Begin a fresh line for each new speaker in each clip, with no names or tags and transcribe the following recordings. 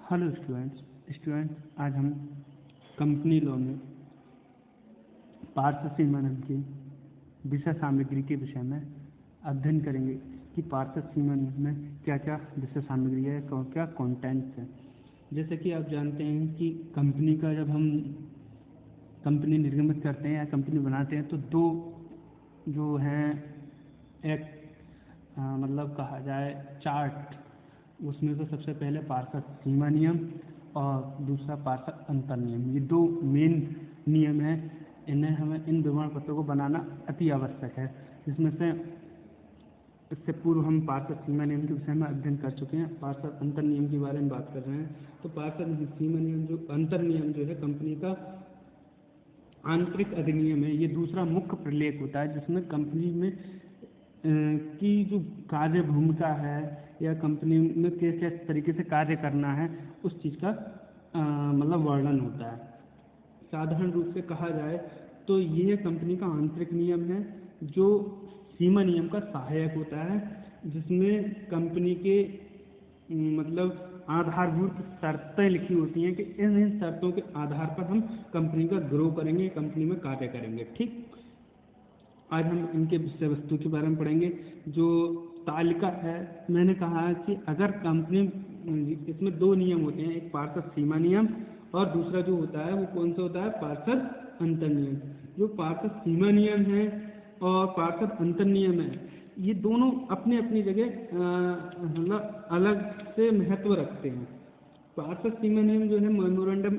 Hello students आज हम company law में पार्षद सीमा नियम की विषय सामग्री के विषय में अध्ययन करेंगे कि पार्षद सीमा नियम में क्या क्या विषय सामग्री है, क्या कंटेंट्स है। जैसे कि आप जानते हैं कि कंपनी का जब हम कंपनी निर्गमित करते हैं या कंपनी बनाते हैं तो दो जो हैं एक्ट मतलब कहा जाए चार्ट, उसमें तो सबसे पहले पार्षद सीमा नियम और दूसरा पार्षद अंतर नियम, ये दो मेन नियम हैं। इन्हें हमें इन विवरण पत्रों को बनाना अति आवश्यक है, जिसमें से इससे पूर्व हम पार्षद सीमा नियम के विषय में अध्ययन कर चुके हैं। पार्षद अंतर नियम के बारे में बात कर रहे हैं। तो पार्षद सीमा नियम जो अंतर नियम जो है कंपनी का आंतरिक अधिनियम है। ये दूसरा मुख्य प्रलेख होता है जिसमें कंपनी में की जो कार्य भूमिका है या कंपनी में किस तरीके से कार्य करना है उस चीज़ का मतलब वर्णन होता है। साधारण रूप से कहा जाए तो यह कंपनी का आंतरिक नियम है जो सीमा नियम का सहायक होता है, जिसमें कंपनी के मतलब आधारभूत शर्तें लिखी होती हैं कि इन शर्तों के आधार पर हम कंपनी का ग्रो करेंगे, कंपनी में कार्य करेंगे। ठीक, आज हम इनके विषय वस्तु के बारे में पढ़ेंगे। जो तालिका है, मैंने कहा कि अगर कंपनी, इसमें दो नियम होते हैं, एक पार्षद सीमा नियम और दूसरा जो होता है वो कौन सा होता है, पार्षद अंतर नियम। जो पार्षद सीमा नियम है और पार्षद अंतर नियम है, ये दोनों अपनी अपनी जगह मतलब अलग से महत्व रखते हैं। पार्षद सीमा नियम जो है मेमोरेंडम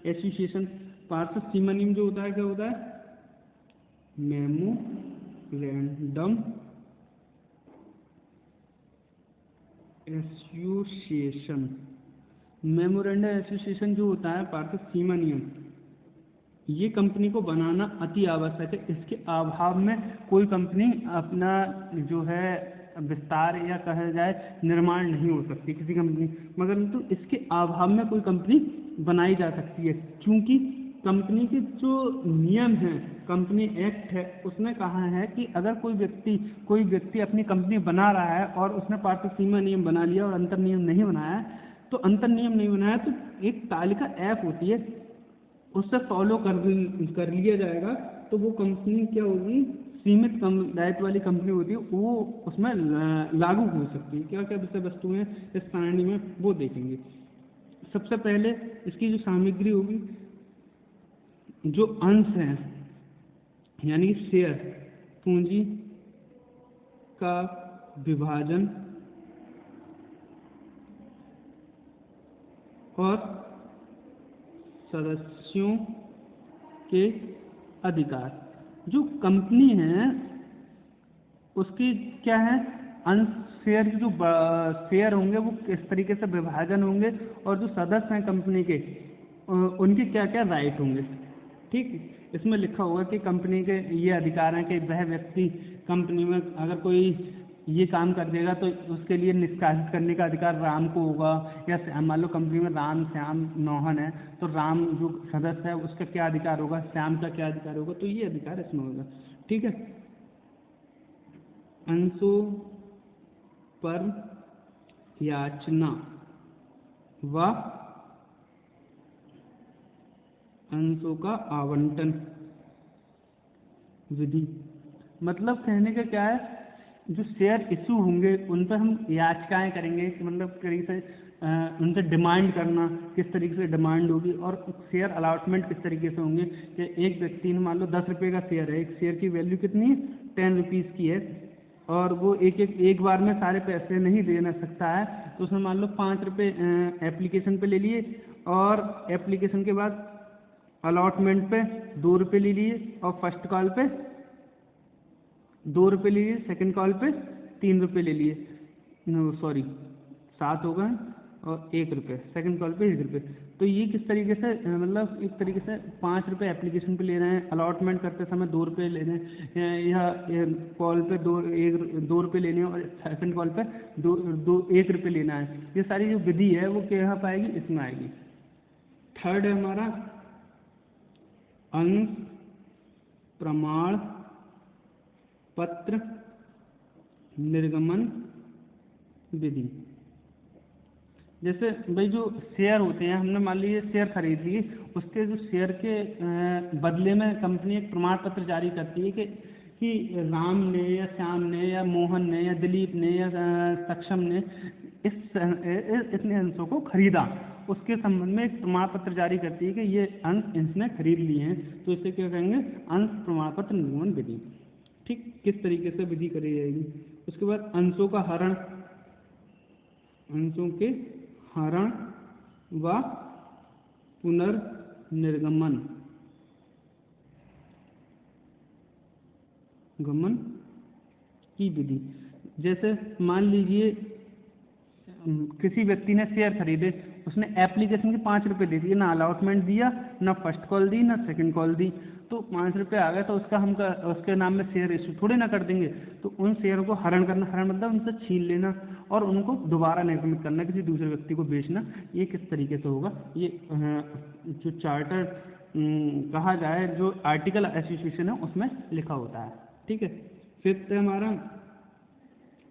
एसोसिएशन, पार्षद सीमा नियम जो होता है क्या होता है, मेमोरेंडम एसोसिएशन। मेमोरेंडम एसोसिएशन जो होता है पार्षद सीमा नियम, ये कंपनी को बनाना अति आवश्यक है। इसके अभाव में कोई कंपनी अपना जो है विस्तार या कहा जाए निर्माण नहीं हो सकती किसी कंपनी, मगर तो इसके अभाव में कोई कंपनी बनाई जा सकती है। क्योंकि कंपनी के जो नियम हैं, कंपनी एक्ट है, उसने कहा है कि अगर कोई व्यक्ति अपनी कंपनी बना रहा है और उसने पार्षद सीमा नियम बना लिया और अंतर नियम नहीं बनाया, तो अंतर नियम नहीं बनाया तो एक तालिका एफ होती है, उससे फॉलो कर लिया जाएगा तो वो कंपनी क्या होगी, सीमित दायित्व वाली कंपनी होती है, वो उसमें लागू हो सकती है। क्या क्या विषय वस्तु हैं इस सारणी में वो देखेंगे। सबसे पहले इसकी जो सामग्री होगी, जो अंश हैं यानी शेयर, पूंजी का विभाजन और सदस्यों के अधिकार। जो कंपनी है उसकी क्या है, अंश शेयर की जो शेयर होंगे वो किस तरीके से विभाजन होंगे और जो सदस्य हैं कंपनी के उनके क्या क्या राइट होंगे। ठीक, इसमें लिखा होगा कि कंपनी के ये अधिकार हैं कि वह व्यक्ति कंपनी में अगर कोई ये काम कर देगा तो उसके लिए निष्कासित करने का अधिकार राम को होगा, या मान लो कंपनी में राम, श्याम, मोहन है तो राम जो सदस्य है उसका क्या अधिकार होगा, श्याम का क्या अधिकार होगा, तो ये अधिकार इसमें होगा। ठीक है, अंशों पर याचना व अंशों का आवंटन विधि। मतलब कहने का क्या है, जो शेयर इशू होंगे उन पर हम याचिकाएं करेंगे कि मतलब तरीके से उनसे डिमांड करना, किस तरीके से डिमांड होगी, और शेयर अलॉटमेंट किस तरीके से होंगे। कि एक व्यक्ति ने मान लो 10 रुपये का शेयर है, एक शेयर की वैल्यू कितनी है, 10 रुपीज़ की है, और वो एक बार में सारे पैसे नहीं देना सकता है, तो उसने मान लो 5 रुपये एप्लीकेशन पे ले लिए, और एप्लीकेशन के बाद अलॉटमेंट पे 2 रुपये ले लिए, और फर्स्ट कॉल पे 2 रुपये ले लिए, सेकंड कॉल पे 3 रुपये ले लिए, 7 हो गए, और 1 रुपये सेकंड कॉल पे 1 रुपये। तो ये किस तरीके से मतलब एक तरीके से 5 रुपये एप्लीकेशन पे ले रहे हैं, अलॉटमेंट करते समय 2 रुपये ले रहे हैं, या कॉल पे 2 रुपये लेने हैं, और सेकंड कॉल पे 1 रुपये लेना है। ये सारी जो विधि है वो क्या पाएगी, इसमें आएगी। थर्ड है हमारा अंश प्रमाण पत्र निर्गमन विधि। जैसे भाई जो शेयर होते हैं, हमने मान लीजिए शेयर खरीद लिए, उसके जो शेयर के बदले में कंपनी एक प्रमाण पत्र जारी करती है कि राम ने या श्याम ने या मोहन ने या दिलीप ने या सक्षम ने इतने अंशों को खरीदा, उसके संबंध में एक प्रमाण पत्र जारी करती है कि ये अंश इसने खरीद लिए हैं, तो इसे क्या कहेंगे, अंश प्रमाण पत्र निर्गमन विधि। ठीक, किस तरीके से विधि करी जाएगी। उसके बाद अंशों का हरण, अंशों के हरण व पुनर्निर्गमन की विधि। जैसे मान लीजिए किसी व्यक्ति ने शेयर खरीदे, उसने एप्लीकेशन के 5 रुपये दे दिए, ना अलॉटमेंट दिया, ना फर्स्ट कॉल दी, ना सेकंड कॉल दी, तो 5 रुपये आ गए, तो उसके नाम में शेयर इशू थोड़े ना कर देंगे। तो उन शेयरों को हरण करना, हरण मतलब उनसे छीन लेना और उनको दोबारा निर्गमित करना, किसी दूसरे व्यक्ति को बेचना। ये किस तरीके से होगा, ये जो चार्टर कहा जाए, जो आर्टिकल एसोसिएशन है उसमें लिखा होता है। ठीक है। फिर हमारा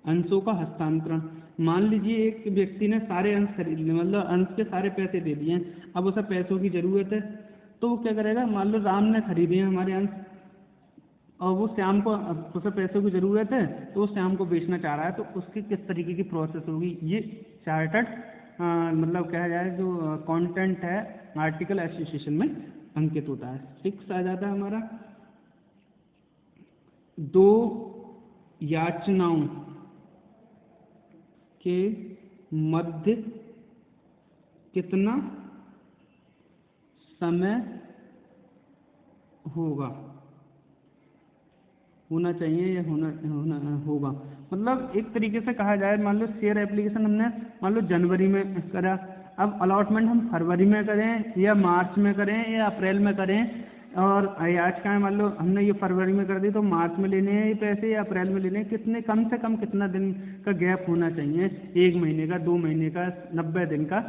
अंशों का हस्तांतरण। मान लीजिए एक व्यक्ति ने सारे अंश खरीद लिए, मतलब अंश के सारे पैसे दे दिए, अब उसे पैसों की जरूरत है, तो वो क्या करेगा, मान लो राम ने खरीदे हैं हमारे अंश और वो श्याम को, उसे पैसों की जरूरत है तो वो श्याम को बेचना चाह रहा है, तो उसकी किस तरीके की प्रोसेस होगी। ये चार्टर्ड मतलब कहा जाए जो कंटेंट है आर्टिकल एसोसिएशन में अंकित होता है। 6 आ जाता है हमारा, 2 याचनाओं के मध्य कितना समय होना चाहिए या होगा। मतलब एक तरीके से कहा जाए, मान लो शेयर एप्लीकेशन हमने मान लो जनवरी में करा, अब अलॉटमेंट हम फरवरी में करें या मार्च में करें या अप्रैल में करें, और आज का मान लो हमने ये फरवरी में कर दी, तो मार्च में लेने हैं ये पैसे या अप्रैल में लेने हैं, कितने कम से कम कितना दिन का गैप होना चाहिए, 1 महीने का, 2 महीने का, 90 दिन का।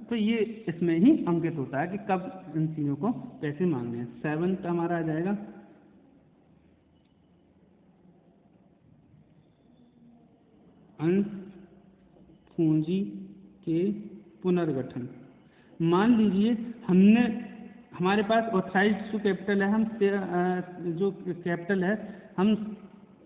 तो ये इसमें ही अंकित होता है कि कब इन चीज़ों को पैसे मांगने हैं। 7 हमारा आ जाएगा, अंश पूंजी के पुनर्गठन। मान लीजिए हमारे पास ऑथराइज्ड इशू कैपिटल है, हम जो कैपिटल है,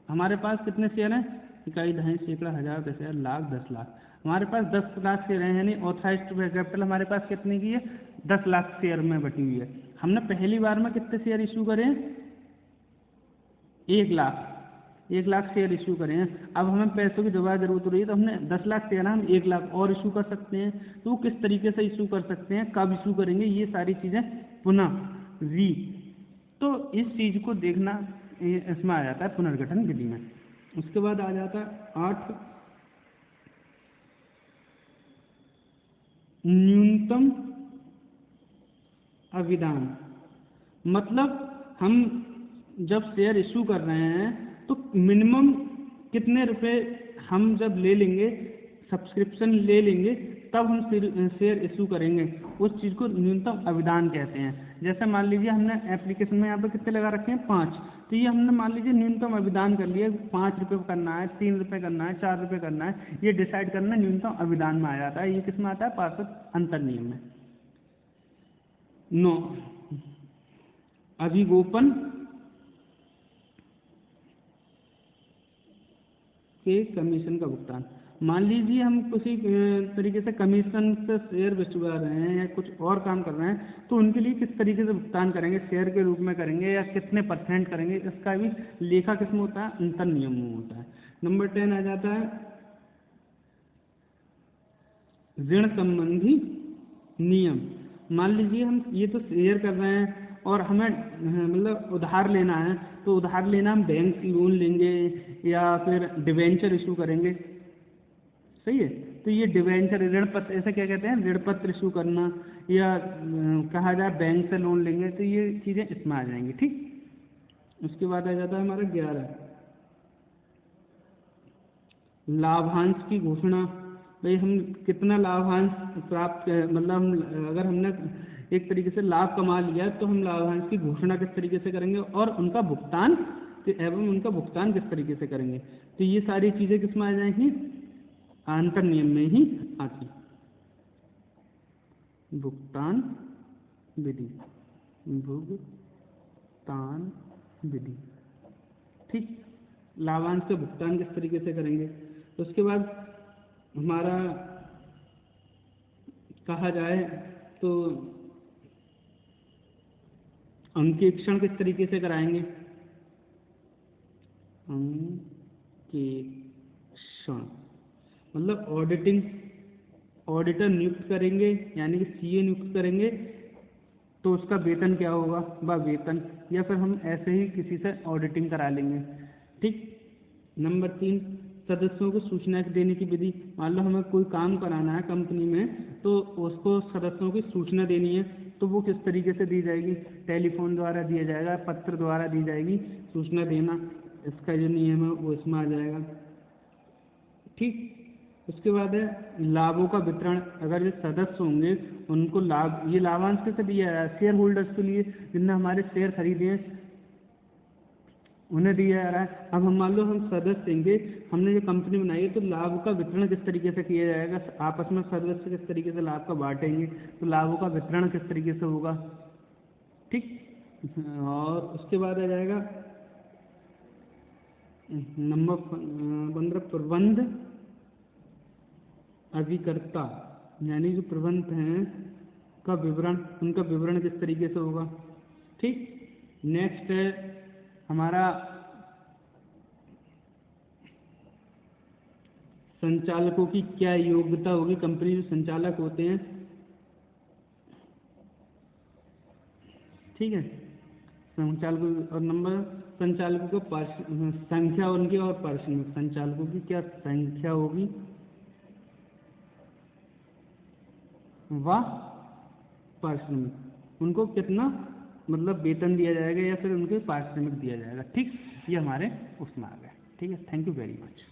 हमारे पास कितने शेयर हैं, इकाई, दहाई, सैकड़ा, हजार, 10,000, लाख, 10 लाख, हमारे पास 10 लाख शेयर हैं, यानी ऑथराइज्ड कैपिटल हमारे पास कितने की है, 10 लाख शेयर में बटी हुई है। हमने पहली बार में कितने शेयर इशू करे हैं, 1 लाख शेयर इशू करें हैं। अब हमें पैसों की दोबारा जरूरत हो रही है, तो हमने 10 लाख शेयर, हम 1 लाख और इशू कर सकते हैं। तो वो किस तरीके से इशू कर सकते हैं, कब इशू करेंगे, ये सारी चीज़ें पुनः तो इस चीज़ को देखना इसमें आ जाता है पुनर्गठन विधि में। उसके बाद आ जाता है 8 न्यूनतम अविदान। मतलब हम जब शेयर इशू कर रहे हैं तो मिनिमम कितने रुपए हम जब ले लेंगे, सब्सक्रिप्शन ले लेंगे, तब हम शेयर इशू करेंगे, उस चीज़ को न्यूनतम अविदान कहते हैं। जैसे मान लीजिए हमने एप्लीकेशन में यहाँ पे कितने लगा रखे हैं, 5, तो ये हमने मान लीजिए न्यूनतम अविदान कर लिया, 5 रुपये करना है, 3 रुपये करना है, 4 रुपये करना है, ये डिसाइड करना न्यूनतम अविदान में आ जाता है। ये किस में आता है, पार्षद अंतर नियम में। 9 अभिगोपन के कमीशन का भुगतान। मान लीजिए हम किसी तरीके से कमीशन से शेयर बेचवा रहे हैं या कुछ और काम कर रहे हैं, तो उनके लिए किस तरीके से भुगतान करेंगे, शेयर के रूप में करेंगे या कितने % करेंगे, इसका भी लेखा किस में होता है, अंतर नियम में होता है। नंबर 10 आ जाता है ऋण संबंधी नियम। मान लीजिए हम ये तो शेयर कर रहे हैं और हमें मतलब उधार लेना है, तो उधार लेना हम बैंक से लोन लेंगे या फिर डिवेंचर इशू करेंगे, सही है। तो ये डिवेंचर, ऋण पत्र, ऐसे क्या कहते हैं, ऋण पत्र इशू करना, या कहा जाए बैंक से लोन लेंगे, तो ये चीज़ें इसमें आ जाएंगी। ठीक। उसके बाद आ जाता है हमारा 11 लाभांश की घोषणा। भाई हम कितना लाभांश प्राप्त, मतलब हम अगर हमने एक तरीके से लाभ कमा लिया तो हम लाभांश की घोषणा किस तरीके से करेंगे और उनका भुगतान किस तरीके से करेंगे। तो ये सारी चीज़ें किस में आ जाएंगी, अंतर नियम में ही आती। भुगतान विधि, भुगतान विधि। ठीक, लाभांश का भुगतान किस तरीके से करेंगे। उसके बाद हमारा कहा जाए तो अंकेक्षण किस तरीके से कराएंगे। अंकेक्षण मतलब ऑडिटर नियुक्त करेंगे, यानी कि सीए नियुक्त करेंगे, तो उसका वेतन क्या होगा, वह वेतन, या फिर हम ऐसे ही किसी से ऑडिटिंग करा लेंगे। ठीक। नंबर 3, सदस्यों को सूचना देने की विधि। मान लो हमें कोई काम कराना है कंपनी में, तो उसको सदस्यों की सूचना देनी है, तो वो किस तरीके से दी जाएगी। टेलीफोन द्वारा दिया जाएगा, पत्र द्वारा दी जाएगी सूचना देना, इसका जो नियम है वो इसमें आ जाएगा। ठीक। उसके बाद है लाभों का वितरण। अगर जो सदस्य होंगे उनको लाभ, ये लाभांश कैसे दिया जाए, शेयर होल्डर्स के लिए, जिनने हमारे शेयर खरीदे हैं उन्हें दिया जा रहा है। अब हम मान लो हम सदस्य देंगे, हमने जो कंपनी बनाई है, तो लाभ का वितरण किस तरीके से किया जाएगा, आपस में सदस्य किस तरीके से लाभ का बांटेंगे, तो लाभों का वितरण किस तरीके से होगा। ठीक। और उसके बाद आ जाएगा नंबर 15, प्रबंध अभिकर्ता, यानी जो प्रबंध हैं का विवरण, उनका विवरण किस तरीके से होगा। ठीक। नेक्स्ट है हमारा संचालकों की क्या योग्यता होगी। कंपनी जो संचालक होते हैं, ठीक है, संचालकों, और नंबर संचालकों का संख्या उनकी और पारिश्रमिक, संचालकों की क्या संख्या होगी व पारिश्रमिक, उनको कितना मतलब वेतन दिया जाएगा या फिर उनके पारिश्रमिक दिया जाएगा। ठीक, ये हमारे उसमें आ गए। ठीक है, थैंक यू वेरी मच।